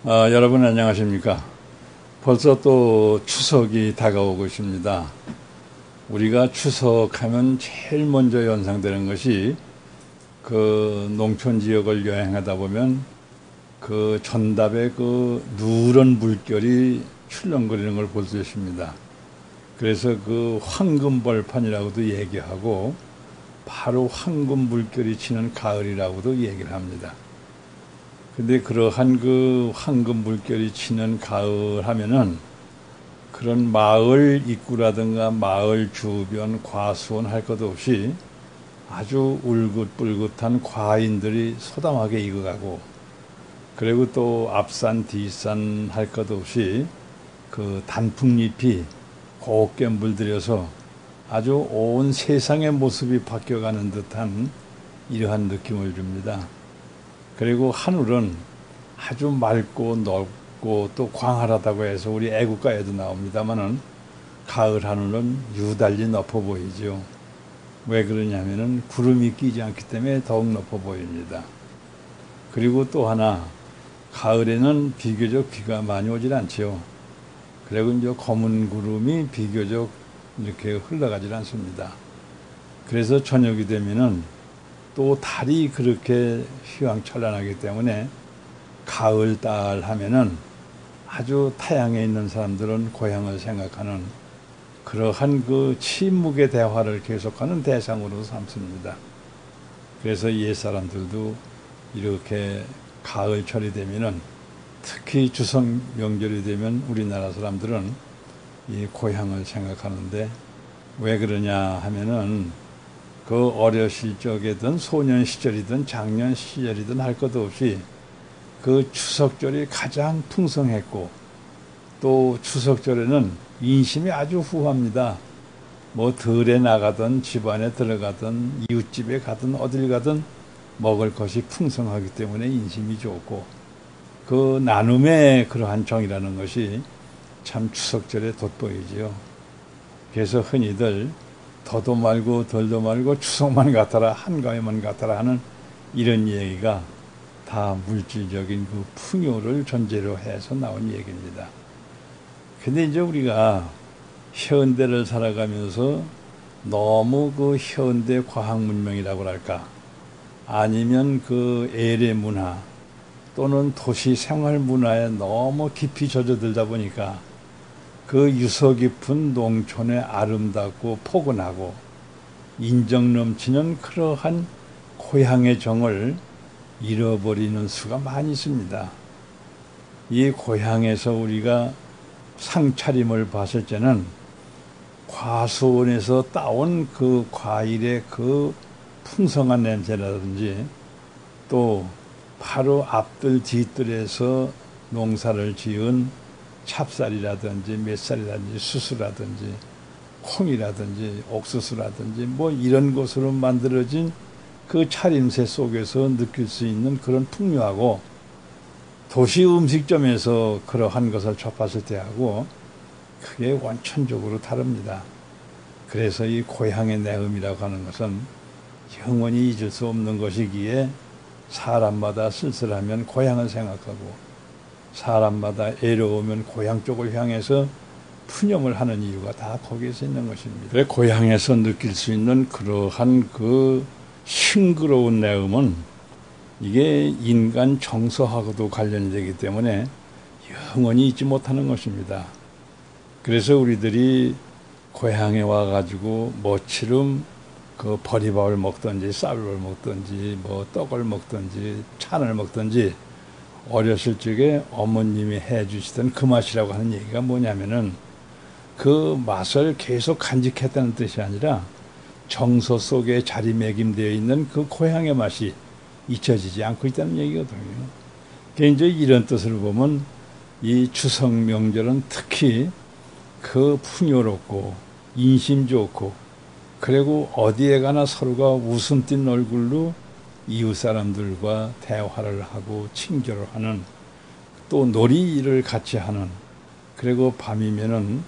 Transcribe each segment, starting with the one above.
여러분 안녕하십니까? 벌써 또 추석이 다가오고 있습니다. 우리가 추석하면 제일 먼저 연상되는 것이 그 농촌 지역을 여행하다 보면 그 전답에 그 누런 물결이 출렁거리는 걸 볼 수 있습니다. 그래서 그 황금벌판이라고도 얘기하고 바로 황금 물결이 치는 가을이라고도 얘기를 합니다. 근데 그러한 그 황금 물결이 치는 가을 하면은 그런 마을 입구라든가 마을 주변 과수원 할 것 없이 아주 울긋불긋한 과인들이 소담하게 익어가고, 그리고 또 앞산 뒷산 할 것 없이 그 단풍잎이 곱게 물들여서 아주 온 세상의 모습이 바뀌어가는 듯한 이러한 느낌을 줍니다. 그리고 하늘은 아주 맑고 넓고 또 광활하다고 해서 우리 애국가에도 나옵니다만은 가을 하늘은 유달리 높아 보이죠. 왜 그러냐면은 구름이 끼지 않기 때문에 더욱 높아 보입니다. 그리고 또 하나, 가을에는 비교적 비가 많이 오질 않지요. 그리고 이제 검은 구름이 비교적 이렇게 흘러가질 않습니다. 그래서 저녁이 되면은 또 달이 그렇게 휘황찬란하기 때문에 가을달 하면은 아주 타향에 있는 사람들은 고향을 생각하는 그러한 그 침묵의 대화를 계속하는 대상으로 삼습니다. 그래서 옛 사람들도 이렇게 가을철이 되면은, 특히 추석 명절이 되면 우리나라 사람들은 이 고향을 생각하는데, 왜 그러냐 하면은 그 어렸을 적이든 소년 시절이든 장년 시절이든 할 것 없이 그 추석절이 가장 풍성했고, 또 추석절에는 인심이 아주 후합니다. 뭐 들에 나가든 집안에 들어가든 이웃집에 가든 어딜 가든 먹을 것이 풍성하기 때문에 인심이 좋고, 그 나눔의 그러한 정이라는 것이 참 추석절에 돋보이지요. 그래서 흔히들 더도 말고 덜도 말고 추석만 같아라, 한가위만 같아라 하는 이런 얘기가 다 물질적인 그 풍요를 전제로 해서 나온 얘기입니다. 근데 이제 우리가 현대를 살아가면서 너무 그 현대 과학 문명이라고 할까, 아니면 그 에레 문화 또는 도시 생활 문화에 너무 깊이 젖어들다 보니까 그 유서 깊은 농촌의 아름답고 포근하고 인정 넘치는 그러한 고향의 정을 잃어버리는 수가 많이 있습니다. 이 고향에서 우리가 상차림을 봤을 때는 과수원에서 따온 그 과일의 그 풍성한 냄새라든지, 또 바로 앞들 뒤뜰에서 농사를 지은 찹쌀이라든지 мет쌀이라든지 수수라든지 콩이라든지 옥수수라든지 뭐 이런 것으로 만들어진 그 차림새 속에서 느낄 수 있는 그런 풍요하고, 도시 음식점에서 그러한 것을 접했을 때하고 그게 완전적으로 다릅니다. 그래서 이 고향의 내음이라고 하는 것은 영원히 잊을 수 없는 것이기에, 사람마다 쓸쓸하면 고향을 생각하고 사람마다 애로우면 고향 쪽을 향해서 푸념을 하는 이유가 다 거기에서 있는 것입니다. 그래 고향에서 느낄 수 있는 그러한 그 싱그러운 내음은 이게 인간 정서하고도 관련이 되기 때문에 영원히 잊지 못하는 것입니다. 그래서 우리들이 고향에 와가지고 모처럼 그 보리밥을 먹든지 쌀을 먹든지 뭐 떡을 먹든지 찬을 먹든지 어렸을 적에 어머님이 해주시던 그 맛이라고 하는 얘기가 뭐냐면은 그 맛을 계속 간직했다는 뜻이 아니라 정서 속에 자리매김되어 있는 그 고향의 맛이 잊혀지지 않고 있다는 얘기거든요. 이제 이런 뜻으로 보면 이 추석 명절은 특히 그 풍요롭고 인심 좋고, 그리고 어디에 가나 서로가 웃음 띤 얼굴로 이웃 사람들과 대화를 하고 친교를 하는, 또 놀이를 같이 하는, 그리고 밤이면은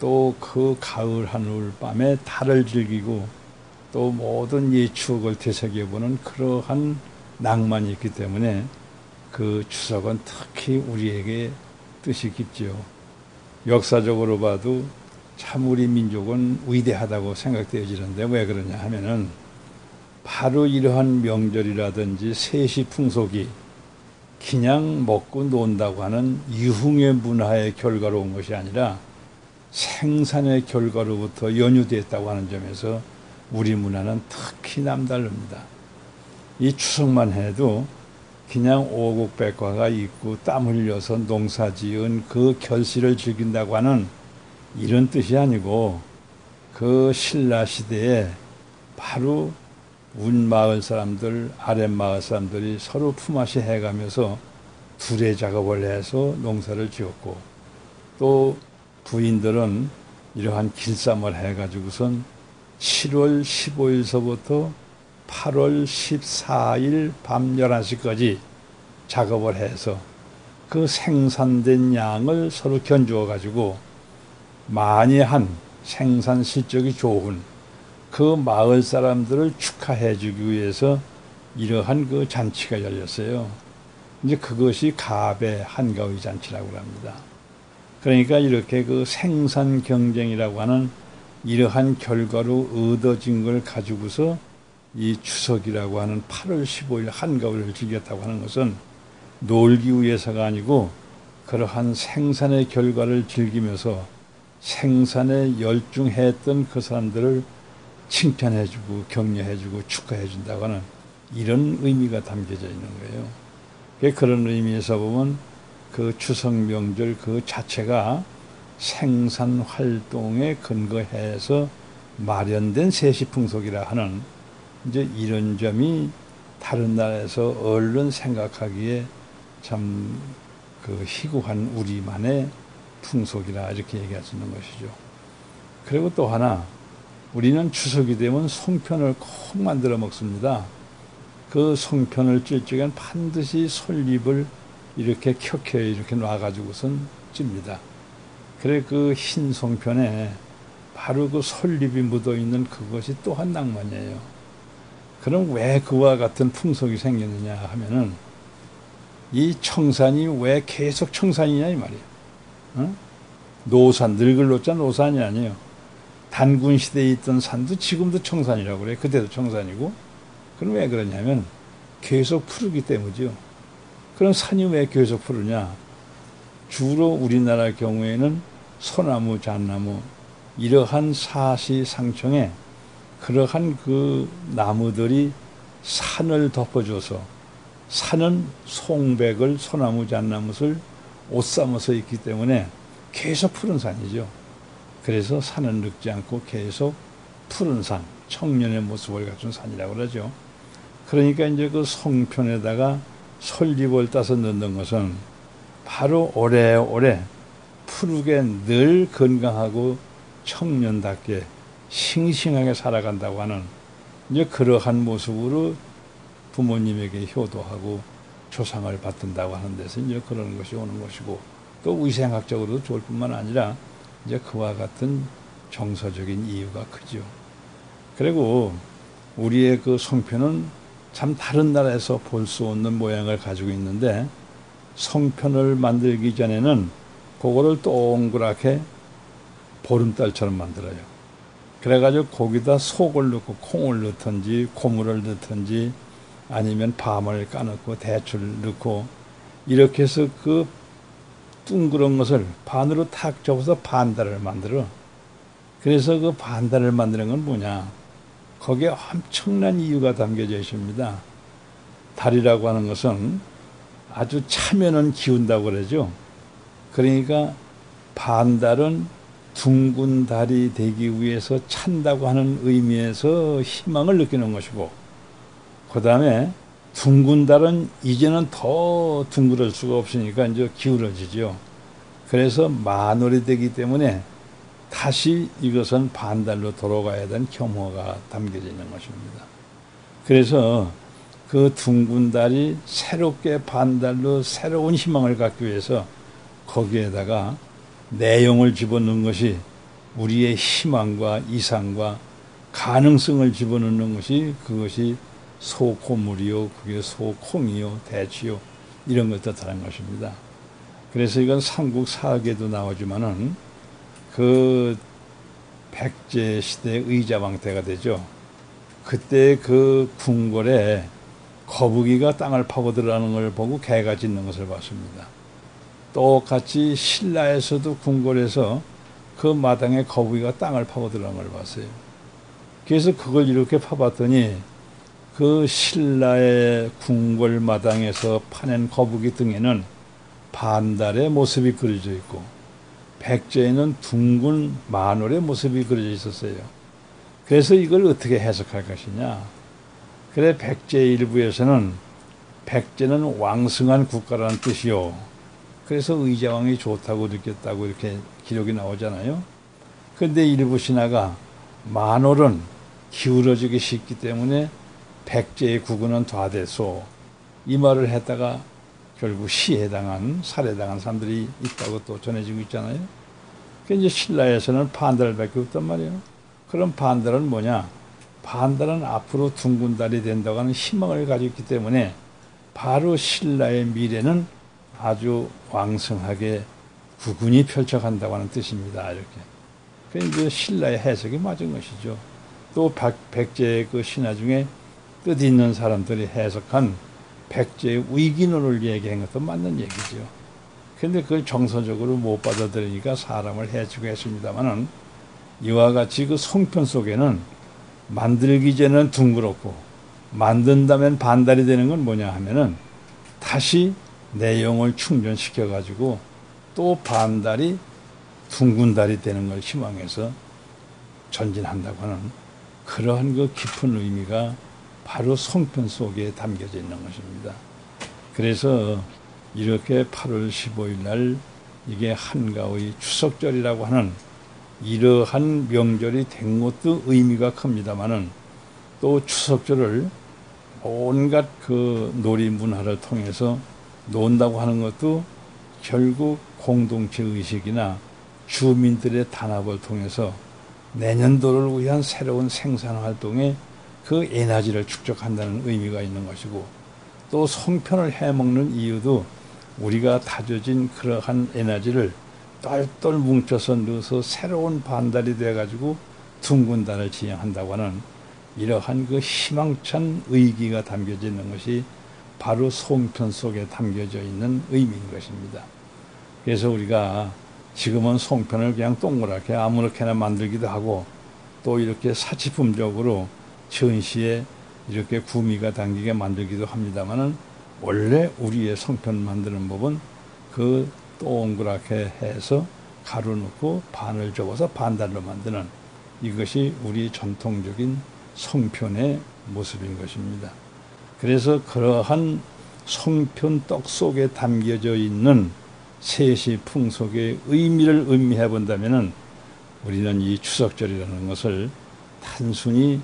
또 그 가을 하늘 밤에 달을 즐기고 또 모든 옛 추억을 되새겨보는 그러한 낭만이 있기 때문에 그 추석은 특히 우리에게 뜻이 깊지요. 역사적으로 봐도 참 우리 민족은 위대하다고 생각되어지는데 왜 그러냐 하면은 바로 이러한 명절이라든지 세시 풍속이 그냥 먹고 논다고 하는 유흥의 문화의 결과로 온 것이 아니라 생산의 결과로부터 연유됐다고 하는 점에서 우리 문화는 특히 남다릅니다. 이 추석만 해도 그냥 오곡백과가 있고 땀 흘려서 농사 지은 그 결실을 즐긴다고 하는 이런 뜻이 아니고 그 신라 시대에 바로 윗마을 사람들, 아랫마을 사람들이 서로 품앗이 해가면서 두레 작업을 해서 농사를 지었고 또 부인들은 이러한 길쌈을 해가지고선 7월 15일서부터 8월 14일 밤 11시까지 작업을 해서 그 생산된 양을 서로 견주어 가지고 많이 한 생산 실적이 좋은 그 마을 사람들을 축하해 주기 위해서 이러한 그 잔치가 열렸어요. 이제 그것이 갑의 한가위 잔치라고 합니다. 그러니까 이렇게 그 생산 경쟁이라고 하는 이러한 결과로 얻어진 걸 가지고서 이 추석이라고 하는 8월 15일 한가위를 즐겼다고 하는 것은 놀기 위해서가 아니고 그러한 생산의 결과를 즐기면서 생산에 열중했던 그 사람들을 칭찬해주고 격려해주고 축하해준다고 하는 이런 의미가 담겨져 있는 거예요. 그런 의미에서 보면 그 추석 명절 그 자체가 생산 활동에 근거해서 마련된 세시풍속이라 하는 이제 이런 점이 다른 나라에서 얼른 생각하기에 참 그 희구한 우리만의 풍속이라 이렇게 얘기할 수 있는 것이죠. 그리고 또 하나 우리는 추석이 되면 송편을 꼭 만들어 먹습니다. 그 송편을 찔 적엔 반드시 솔잎을 이렇게 켜켜이 이렇게 놔가지고선 찝니다. 그래 그 흰 송편에 바로 그 솔잎이 묻어있는 그것이 또한 낭만이에요. 그럼 왜 그와 같은 풍속이 생겼느냐 하면은 이 청산이 왜 계속 청산이냐 이 말이에요. 어? 노산, 늙을 노자 노산이 아니에요. 단군 시대에 있던 산도 지금도 청산이라고 그래요. 그때도 청산이고. 그럼 왜 그러냐면 계속 푸르기 때문이죠. 그럼 산이 왜 계속 푸르냐? 주로 우리나라 경우에는 소나무, 잣나무 이러한 사시상청에 그러한 그 나무들이 산을 덮어줘서 산은 송백을 소나무, 잣나무를 옷 삼아서 있기 때문에 계속 푸른 산이죠. 그래서 산은 늙지 않고 계속 푸른 산, 청년의 모습을 갖춘 산이라고 그러죠. 그러니까 이제 그 송편에다가 솔잎을 따서 넣는 것은 바로 오래오래 푸르게 늘 건강하고 청년답게 싱싱하게 살아간다고 하는 이제 그러한 모습으로 부모님에게 효도하고 조상을 받든다고 하는 데서 이제 그런 것이 오는 것이고 또 위생학적으로도 좋을 뿐만 아니라 이제 그와 같은 정서적인 이유가 크죠. 그리고 우리의 그 송편은 참 다른 나라에서 볼 수 없는 모양을 가지고 있는데 송편을 만들기 전에는 그거를 동그랗게 보름달처럼 만들어요. 그래가지고 거기다 속을 넣고 콩을 넣든지 고물을 넣든지 아니면 밤을 까놓고 대추를 넣고 이렇게 해서 그 둥그런 것을 반으로 탁 접어서 반달을 만들어. 그래서 그 반달을 만드는 건 뭐냐? 거기에 엄청난 이유가 담겨져 있습니다. 달이라고 하는 것은 아주 차면은 기운다고 그러죠. 그러니까 반달은 둥근 달이 되기 위해서 찬다고 하는 의미에서 희망을 느끼는 것이고 그 다음에 둥근 달은 이제는 더 둥그럴 수가 없으니까 이제 기울어지죠. 그래서 만월이 되기 때문에 다시 이것은 반달로 돌아가야 되는 겸허가 담겨져 있는 것입니다. 그래서 그 둥근 달이 새롭게 반달로 새로운 희망을 갖기 위해서 거기에다가 내용을 집어넣는 것이 우리의 희망과 이상과 가능성을 집어넣는 것이 그것이 소고물이요, 그게 소콩이요, 대추요 이런 것 뜻하는 것입니다. 그래서 이건 삼국사학에도 나오지만은 그 백제 시대 의자왕 때가 되죠. 그때 그 궁궐에 거북이가 땅을 파고 들어가는 걸 보고 개가 짖는 것을 봤습니다. 똑같이 신라에서도 궁궐에서 그 마당에 거북이가 땅을 파고 들어가는 걸 봤어요. 그래서 그걸 이렇게 파봤더니 그 신라의 궁궐 마당에서 파낸 거북이 등에는 반달의 모습이 그려져 있고 백제에는 둥근 만월의 모습이 그려져 있었어요. 그래서 이걸 어떻게 해석할 것이냐. 그래 백제 일부에서는 백제는 왕승한 국가라는 뜻이요. 그래서 의자왕이 좋다고 느꼈다고 이렇게 기록이 나오잖아요. 그런데 일부 신하가 만월은 기울어지기 쉽기 때문에 백제의 국은은 좌대소 이 말을 했다가 결국 시해당한 살해당한 사람들이 있다고 또 전해지고 있잖아요. 그 이제 신라에서는 반달밖에 없단 말이에요. 그럼 반달은 뭐냐? 반달은 앞으로 둥근 달이 된다고 하는 희망을 가지고 있기 때문에 바로 신라의 미래는 아주 왕성하게 국운이 펼쳐간다고 하는 뜻입니다. 이렇게. 그 이제 신라의 해석이 맞은 것이죠. 또 백제의 그 신화 중에 뜻 있는 사람들이 해석한 백제의 위기론을 얘기한 것도 맞는 얘기죠. 그런데 그걸 정서적으로 못 받아들이니까 사람을 해치고 했습니다만은 이와 같이 그 송편 속에는 만들기 전에는 둥그렇고 만든다면 반달이 되는 건 뭐냐 하면은 다시 내용을 충전시켜 가지고 또 반달이 둥근 달이 되는 걸 희망해서 전진한다고 하는 그러한 그 깊은 의미가 바로 송편 속에 담겨져 있는 것입니다. 그래서 이렇게 8월 15일 날 이게 한가위 추석절이라고 하는 이러한 명절이 된 것도 의미가 큽니다만은 또 추석절을 온갖 그 놀이 문화를 통해서 논다고 하는 것도 결국 공동체 의식이나 주민들의 단합을 통해서 내년도를 위한 새로운 생산 활동에 그 에너지를 축적한다는 의미가 있는 것이고 또 송편을 해먹는 이유도 우리가 다져진 그러한 에너지를 똘똘 뭉쳐서 넣어서 새로운 반달이 돼가지고 둥근 달을 지향한다고 하는 이러한 그 희망찬 의기가 담겨져 있는 것이 바로 송편 속에 담겨져 있는 의미인 것입니다. 그래서 우리가 지금은 송편을 그냥 동그랗게 아무렇게나 만들기도 하고 또 이렇게 사치품적으로 전시에 이렇게 구미가 당기게 만들기도 합니다만은 원래 우리의 송편 만드는 법은 그 동그랗게 해서 가루 넣고 반을 접어서 반달로 만드는 이것이 우리 전통적인 송편의 모습인 것입니다. 그래서 그러한 송편 떡 속에 담겨져 있는 세시 풍속의 의미를 음미해 본다면은 우리는 이 추석절이라는 것을 단순히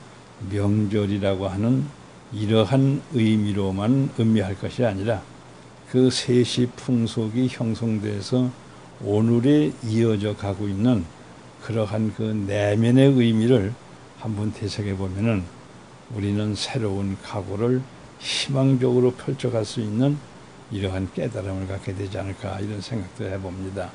명절이라고 하는 이러한 의미로만 음미할 것이 아니라 그 세시 풍속이 형성돼서 오늘에 이어져 가고 있는 그러한 그 내면의 의미를 한번 되새겨 보면은 우리는 새로운 각오를 희망적으로 펼쳐갈 수 있는 이러한 깨달음을 갖게 되지 않을까 이런 생각도 해봅니다.